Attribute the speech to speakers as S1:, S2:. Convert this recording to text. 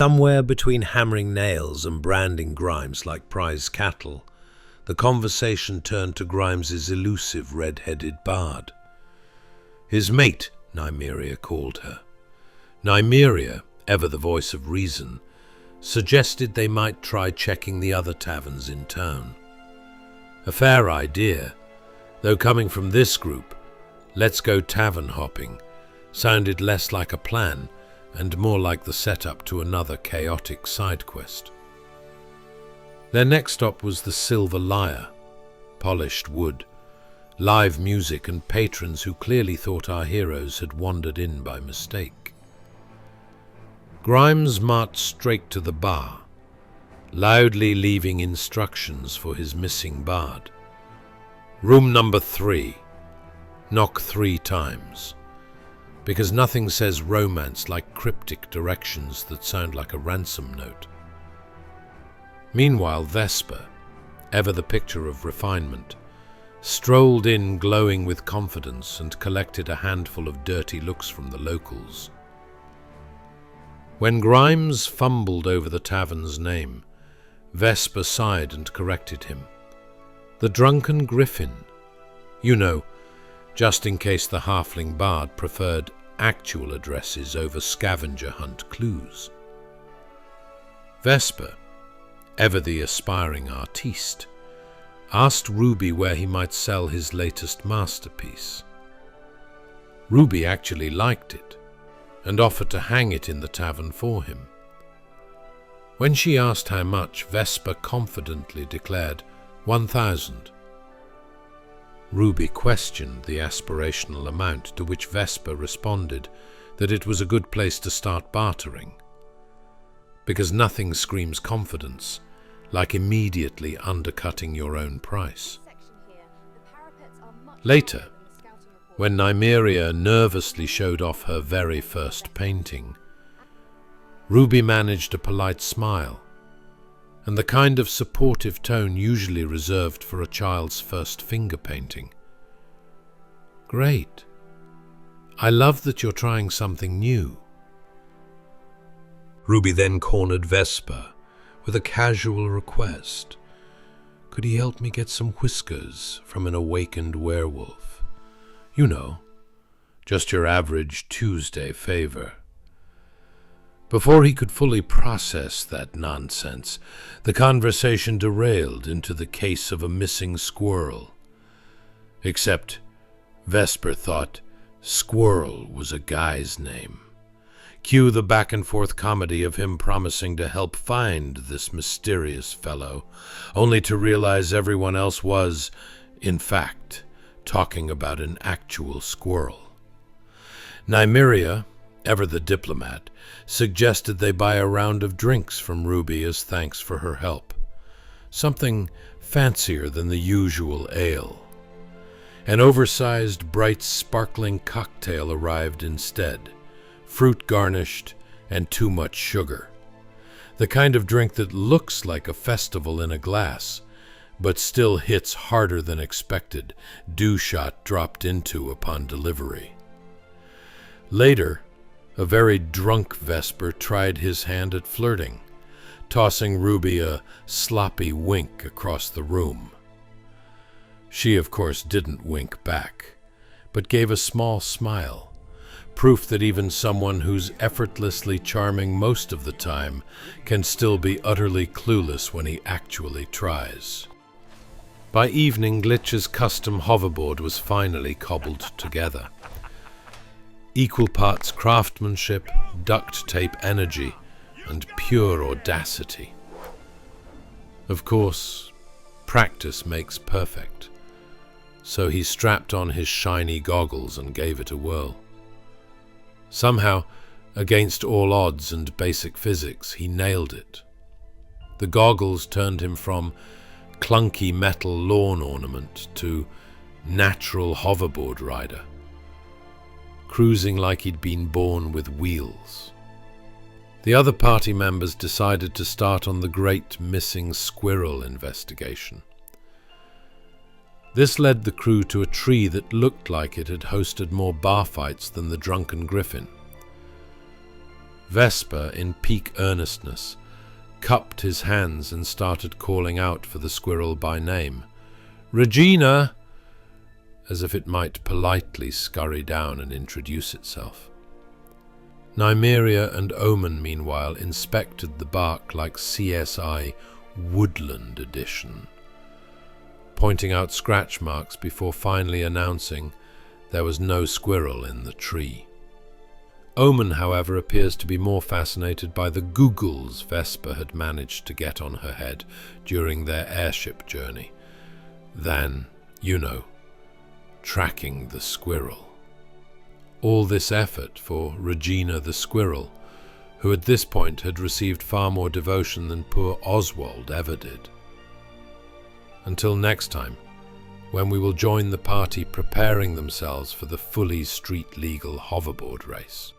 S1: Somewhere between hammering nails and branding Grimes like prize cattle, the conversation turned to Grimes's elusive red-headed bard. His mate, Nymeria called her. Nymeria, ever the voice of reason, suggested they might try checking the other taverns in town. A fair idea, though coming from this group, let's go tavern hopping, sounded less like a plan and more like the setup to another chaotic side quest. Their next stop was the Silver Lyre, polished wood, live music and patrons who clearly thought our heroes had wandered in by mistake. Grimes marched straight to the bar, loudly leaving instructions for his missing bard. Room number 3. Knock 3 times. Because nothing says romance like cryptic directions that sound like a ransom note. Meanwhile, Vesper, ever the picture of refinement, strolled in glowing with confidence and collected a handful of dirty looks from the locals. When Grimes fumbled over the tavern's name, Vesper sighed and corrected him. The Drunken Griffin. You know, just in case the halfling bard preferred actual addresses over scavenger hunt clues. Vesper, ever the aspiring artiste, asked Ruby where he might sell his latest masterpiece. Ruby actually liked it and offered to hang it in the tavern for him. When she asked how much, Vesper confidently declared 1,000. Ruby questioned the aspirational amount, to which Vesper responded that it was a good place to start bartering, because nothing screams confidence like immediately undercutting your own price. Later, when Nymeria nervously showed off her very first painting, Ruby managed a polite smile and the kind of supportive tone usually reserved for a child's first finger painting. Great. I love that you're trying something new. Ruby then cornered Vesper with a casual request. Could he help me get some whiskers from an awakened werewolf? You know, just your average Tuesday favor. Before he could fully process that nonsense, the conversation derailed into the case of a missing squirrel. Except Vesper thought Squirrel was a guy's name. Cue the back-and-forth comedy of him promising to help find this mysterious fellow, only to realize everyone else was, in fact, talking about an actual squirrel. Nymeria, ever the diplomat, suggested they buy a round of drinks from Ruby as thanks for her help. Something fancier than the usual ale. An oversized, bright, sparkling cocktail arrived instead, fruit garnished and too much sugar. The kind of drink that looks like a festival in a glass, but still hits harder than expected, dew shot dropped into upon delivery. Later, a very drunk Vesper tried his hand at flirting, tossing Ruby a sloppy wink across the room. She, of course, didn't wink back, but gave a small smile, proof that even someone who's effortlessly charming most of the time can still be utterly clueless when he actually tries. By evening, Glitch's custom hoverboard was finally cobbled together. Equal parts craftsmanship, duct tape energy, and pure audacity. Of course, practice makes perfect, so he strapped on his shiny goggles and gave it a whirl. Somehow, against all odds and basic physics, he nailed it. The goggles turned him from clunky metal lawn ornament to natural hoverboard rider, cruising like he'd been born with wheels. The other party members decided to start on the great missing squirrel investigation. This led the crew to a tree that looked like it had hosted more bar fights than the Drunken Griffin. Vesper, in peak earnestness, cupped his hands and started calling out for the squirrel by name. "Regina!" as if it might politely scurry down and introduce itself. Nymeria and Omen, meanwhile, inspected the bark like CSI Woodland Edition, pointing out scratch marks before finally announcing there was no squirrel in the tree. Omen, however, appears to be more fascinated by the googles Vesper had managed to get on her head during their airship journey than, tracking the squirrel. All this effort for Regina the squirrel, who at this point had received far more devotion than poor Oswald ever did. Until next time, when we will join the party preparing themselves for the fully street-legal hoverboard race.